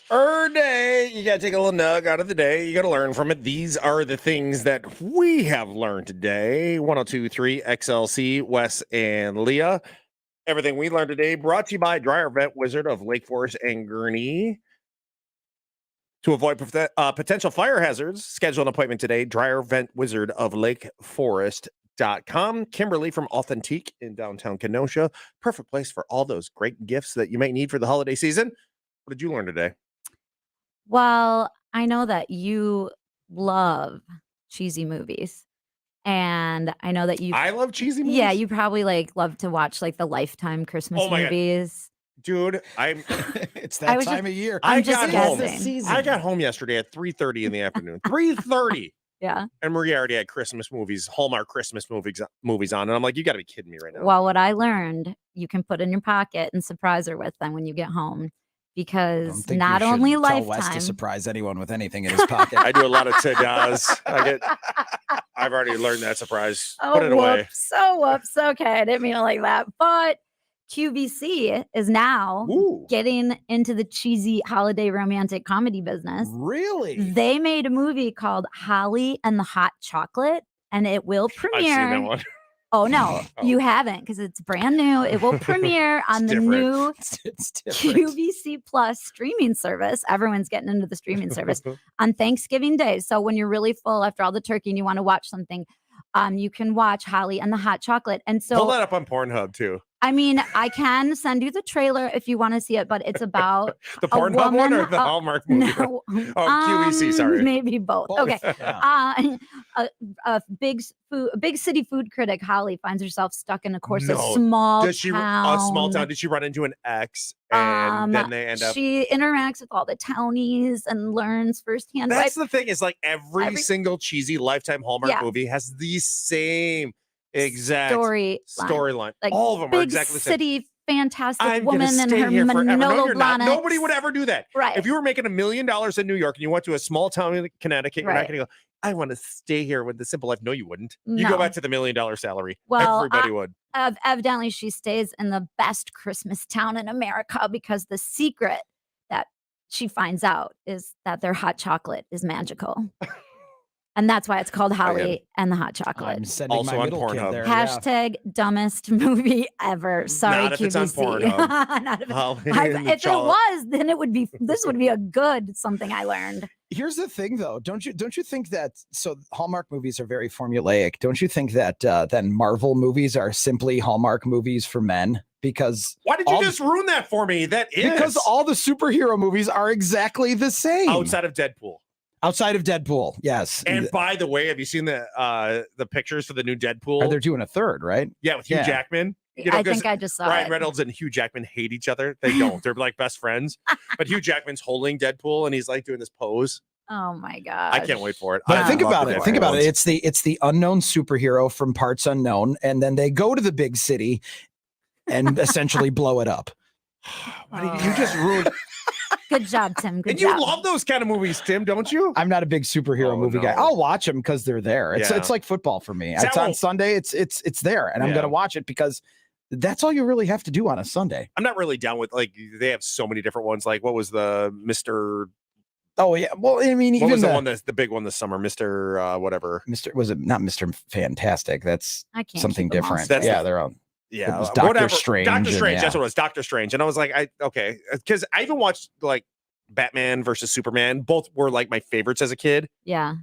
Day. You got to take a little nug out of the day. You got to learn from it. These are the things that we have learned today. 1023 XLC, Wes and Leah. Everything we learned today brought to you by Dryer Vent Wizard of Lake Forest and Gurnee. To avoid potential fire hazards, schedule an appointment today. Dryer Vent Wizard of Lake Forest.com. Kimberly from Authentique in downtown Kenosha. Perfect place for all those great gifts that you might need for the holiday season. What did you learn today? Well, I know that you love cheesy movies. And I know that I love cheesy movies. Yeah, you probably love to watch the Lifetime Christmas movies. Dude, it's that time of year. I got home yesterday at 3:30 in the afternoon. 3:30. Yeah. And Maria already had Christmas movies, Hallmark Christmas movies on. And I'm like, you got to be kidding me right now. Well, what I learned, you can put in your pocket and surprise her with them when you get home. Because not only Lifetime. Tell Wes to surprise anyone with anything in his pocket. I do a lot of ta-das. I've already learned that surprise. Oh, put it away. Whoops. Okay, I didn't mean it like that. But QVC is now getting into the cheesy holiday romantic comedy business. Really? They made a movie called Holly and the Hot Chocolate, and it will premiere. I've seen that one. Oh, no, you haven't, because it's brand new. It will premiere on the new QVC Plus streaming service. Everyone's getting into the streaming service on Thanksgiving Day. So when you're really full after all the turkey and you want to watch something, you can watch Holly and the Hot Chocolate. And so pull that up on Pornhub too. I mean, I can send you the trailer if you want to see it, but it's about the Pornhub one or the Hallmark movie? No, QVC, sorry. Maybe both. Okay. Yeah. A big city food critic, Holly, finds herself stuck in a small town. Did she run into an ex and then they end up? She interacts with all the townies and learns firsthand. That's the thing is every single cheesy Lifetime Hallmark movie has the same exact storyline. All of them are exactly the same. City fantastic woman and her Manolo Blahnik. Nobody would ever do that. Right. If you were making $1 million in New York and you went to a small town in Connecticut, you're not going to go, I want to stay here with the simple life. No, you wouldn't. You go back to the $1 million salary. Well, everybody would. Evidently, she stays in the best Christmas town in America because the secret that she finds out is that their hot chocolate is magical. And that's why it's called Holly and the Hot Chocolate. I'm sending also my on middle kid Pornhub. there. Hashtag dumbest movie ever. Sorry, Not if QVC. it's on Pornhub. Not if it was, then this would be a good something I learned. Here's the thing, though. Don't you think that Hallmark movies are very formulaic? Don't you think that then Marvel movies are simply Hallmark movies for men? Because why did you just ruin that for me? Because all the superhero movies are exactly the same. Outside of Deadpool. Outside of Deadpool, yes. And by the way, have you seen the pictures for the new Deadpool? They're doing a third, right? Yeah, with Hugh Jackman. I think I just saw Ryan Reynolds and Hugh Jackman hate each other. They don't. They're like best friends. But Hugh Jackman's holding Deadpool and he's doing this pose. Oh my god! I can't wait for it. But think about it. Think about it. It's the unknown superhero from parts unknown, and then they go to the big city and essentially blow it up. You just ruined. Good job, Tim. Good and job. You love those kind of movies, Tim, don't you? I'm not a big superhero movie guy. I'll watch them because they're there. It's like football for me. It's on Sunday. It's there, and I'm gonna watch it because that's all you really have to do on a Sunday. I'm not really down with they have so many different ones. Like what was the Mr. Oh yeah, well I mean, what was the one that's the big one this summer, Mr. Whatever. Was it not Mr. Fantastic? That's something different. They're on. Yeah, it was Doctor Strange. Doctor Strange, that's what it was. Doctor Strange, and I was like, because I even watched Batman versus Superman. Both were my favorites as a kid. Yeah.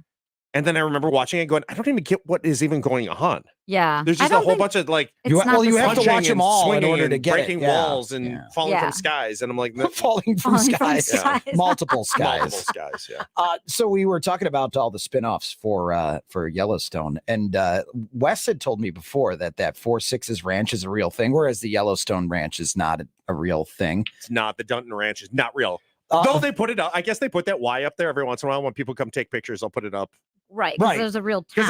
And then I remember watching it going, I don't even get what is even going on. Yeah. There's just a whole bunch of you have to watch them all in order to get breaking walls and falling from skies. And I'm like, falling from skies. Multiple skies. Multiple skies, yeah. So we were talking about all the spinoffs for Yellowstone. And Wes had told me before that Four Sixes Ranch is a real thing, whereas the Yellowstone Ranch is not a real thing. It's not. The Dunton Ranch is not real. Though they put it up. I guess they put that Y up there every once in a while. When people come take pictures, they'll put it up. Right. Because there's a real town. Because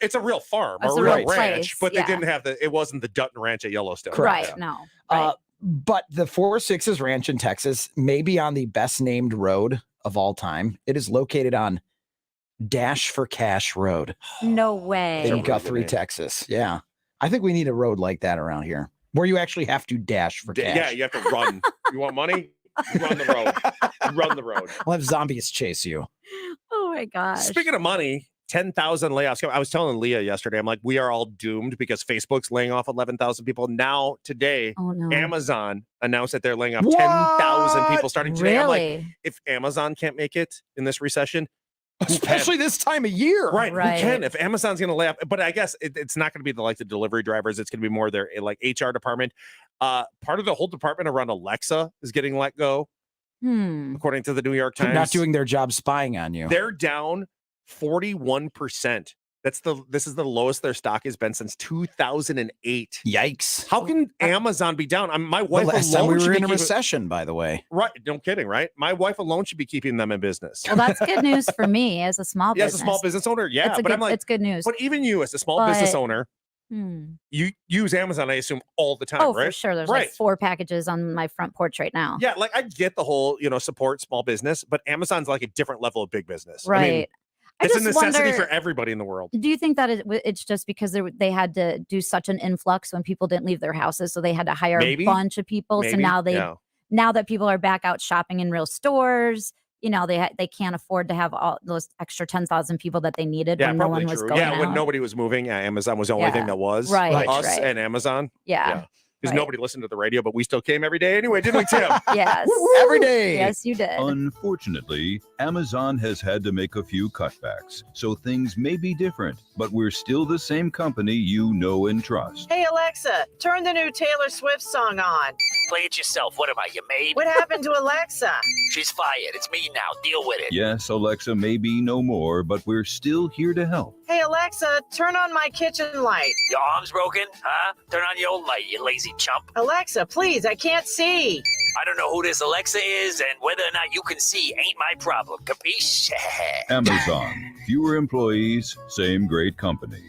it's a real farm or a real ranch. But they didn't have it wasn't the Dutton Ranch at Yellowstone. Correct. Right. No. Right. But the Four Sixes Ranch in Texas may be on the best named road of all time. It is located on Dash for Cash Road. No way. In Guthrie, Texas. Yeah. I think we need a road like that around here where you actually have to dash for cash. Yeah, you have to run. You want money? Run the road. Run the road. I'll have zombies chase you. Oh my gosh. Speaking of money, 10,000 layoffs. I was telling Leah yesterday, I'm like, we are all doomed because Facebook's laying off 11,000 people. Now, today, Oh no. Amazon announced that they're laying off What? 10,000 people starting today. I'm like, Really? if Amazon can't make it in this recession, Especially this time of year. right? Right. Who can? If Amazon's going to lay off, but I guess it's not going to be the delivery drivers. It's going to be more their like HR department. Part of the whole department around Alexa is getting let go, according to the New York Times. Not doing their job spying on you. They're down 41%. This is the lowest their stock has been since 2008. Yikes. How can Amazon be down? My wife The last time alone we should were be in a keeping- recession, by the way. Right? No kidding, right? My wife alone should be keeping them in business. Well, that's good news for me as a small Yeah, business. as a small business owner, yeah. It's a But good, I'm like, it's good news. but even you as a small business But- owner, Hmm. you use Amazon, I assume, all the time, Oh, right? for sure. There's Right. like 4 packages on my front porch right now. Yeah, like I get the whole, support small business, but Amazon's like a different level of big business. Right. I mean, I it's a just necessity wonder, for everybody in the world. do you think that it's just because they had to do such an influx when people didn't leave their houses, so they had to hire Maybe. a bunch of people? So Maybe. now Yeah. now that people are back out shopping in real stores, they can't afford to have all those extra 10,000 people that they needed Yeah, when no probably one was true. going Yeah, when out. nobody was moving, Amazon was the only thing Yeah. that was. Right, Us right. and Amazon. Yeah. Because Right. nobody listened to the radio, but we still came every day anyway, didn't we, Tim? Yes. Every day. Yes, you did. Unfortunately, Amazon has had to make a few cutbacks, so things may be different, but we're still the same company you know and trust. Hey Alexa, turn the new Taylor Swift song on. Play it yourself. What am I, your maid? What happened to Alexa? She's fired. It's me now. Deal with it. Yes, Alexa may be no more, but we're still here to help. Hey Alexa, turn on my kitchen light. Your arm's broken? Huh? Turn on your own light, you lazy chump. Alexa, please, I can't see. I don't know who this Alexa is, and whether or not you can see ain't my problem. Capiche? Amazon. Fewer employees, same great company.